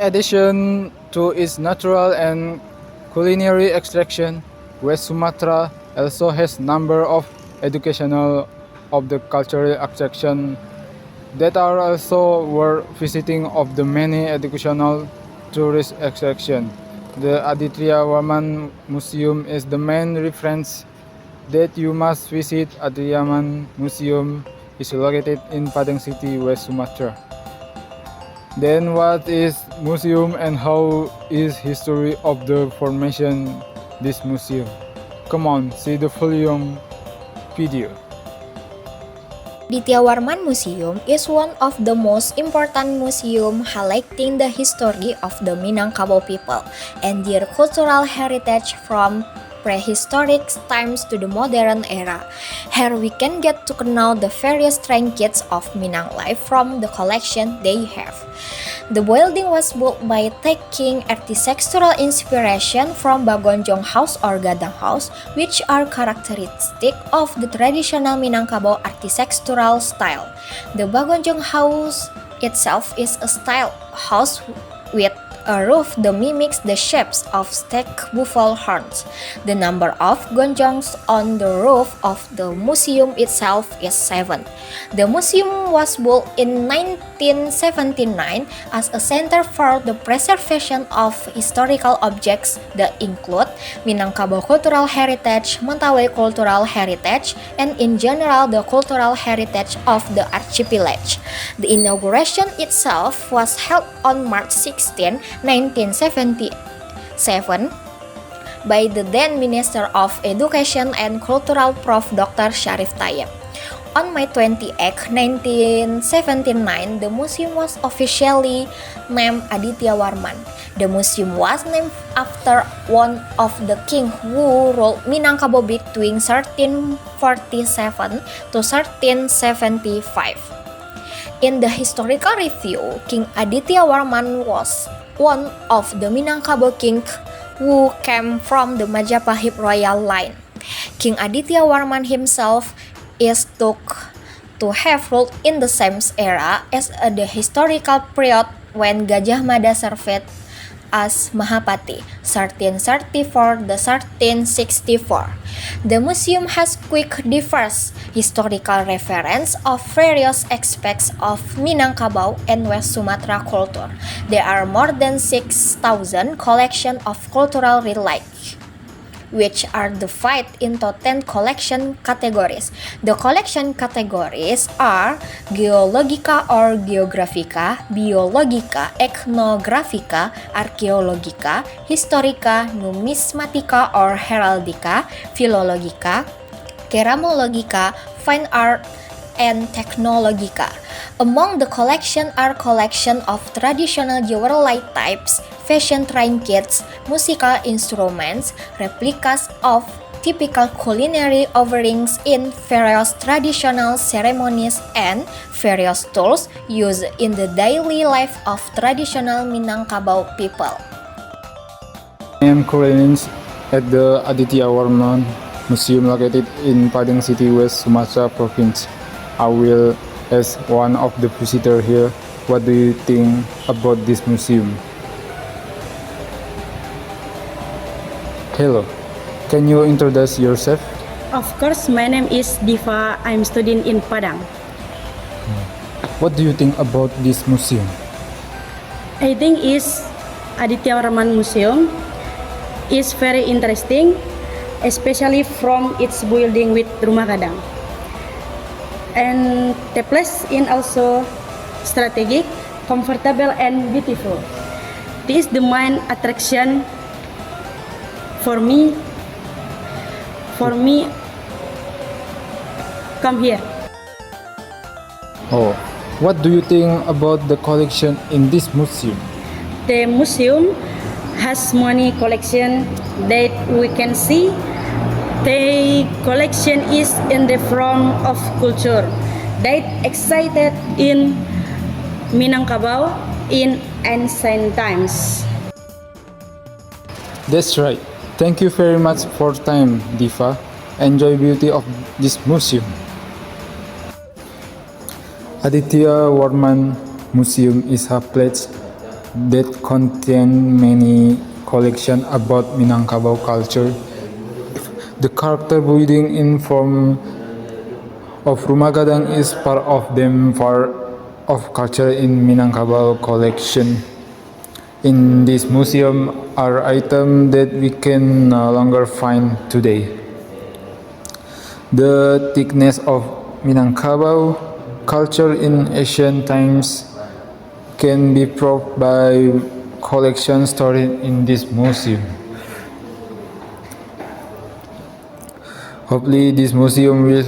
addition to its natural and culinary extraction, West Sumatra also has number of educational of the cultural attraction that are also worth visiting of the many educational tourist attraction. The Aditya Warman Museum is the main reference that you must visit. Adiyaman Museum is located in Padang City, West Sumatra. Then what is museum and how is history of the formation this museum? Come on, see the volume video. Aditya Warman Museum is one of the most important museums highlighting the history of the Minangkabau people and their cultural heritage from prehistoric times to the modern era. Here we can get to know the various trinkets of Minang life from the collection they have. The building was built by taking architectural inspiration from Bagonjong House or Gadang House, which are characteristic of the traditional Minangkabau architectural style. The Bagonjong House itself is a style house with a roof that mimics the shapes of stag buffalo horns. The number of gonjongs on the roof of the museum itself is 7. The museum was built in 1979 as a center for the preservation of historical objects that include Minangkabau cultural heritage, Mentawai cultural heritage, and in general the cultural heritage of the archipelago. The inauguration itself was held on March 16, 1977 by the then Minister of Education and Cultural Prof. Dr. Syarif Tayyip. On May 28, 1979, the museum was officially named Aditya Warman. The museum was named after one of the king who ruled Minangkabau between 1347 to 1375. In the historical review, King Aditya Warman was one of the Minangkabau kings who came from the Majapahit royal line. King Aditya Warman himself is thought to have ruled in the same era as the historical period when Gajah Mada served as Mahapati, 1334 to 1364. The museum has quick diverse historical reference of various aspects of Minangkabau and West Sumatra culture. There are more than 6,000 collection of cultural relics, which are divided into 10 collection categories. The collection categories are Geologica or Geographica, Biologica, Ethnographica, Archaeologica, Historica, Numismatica or Heraldica, Philologica, Keramologica, Fine Art, and Technologica. Among the collection are collection of traditional jewelry types, fashion trinkets, musical instruments, replicas of typical culinary offerings in various traditional ceremonies, and various tools used in the daily life of traditional Minangkabau people. I am currently at the Aditya Warman Museum located in Padang City, West Sumatra Province. I will ask one of the visitors here, what do you think about this museum? Hello, can you introduce yourself? Of course, my name is Diva. I'm studying in Padang. What do you think about this museum? I think is Aditya Warman Museum is very interesting, especially from its building with Rumah Gadang. And the place is also strategic, comfortable, and beautiful. This is the main attraction for me come here. Oh, what do you think about the collection in this museum? The museum has many collection that we can see. The collection is in the form of culture that excited in Minangkabau in ancient times. That's right. Thank you very much for time, Diva. Enjoy beauty of this museum. Aditya Warman Museum is a place that contain many collections about Minangkabau culture. The character building in form of Rumah Gadang is part of them part of culture in Minangkabau collection. In this museum are items that we can no longer find today. The thickness of Minangkabau culture in ancient times can be proved by collections stored in this museum. Hopefully this museum will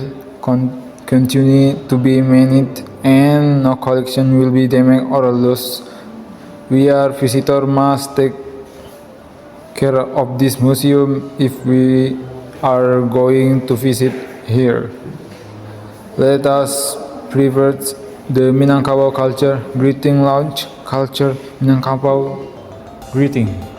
continue to be maintained and no collection will be damaged or lost. We are visitors must take care of this museum if we are going to visit here. Let us preserve the Minangkabau culture. Greeting launch culture Minangkabau. Greeting.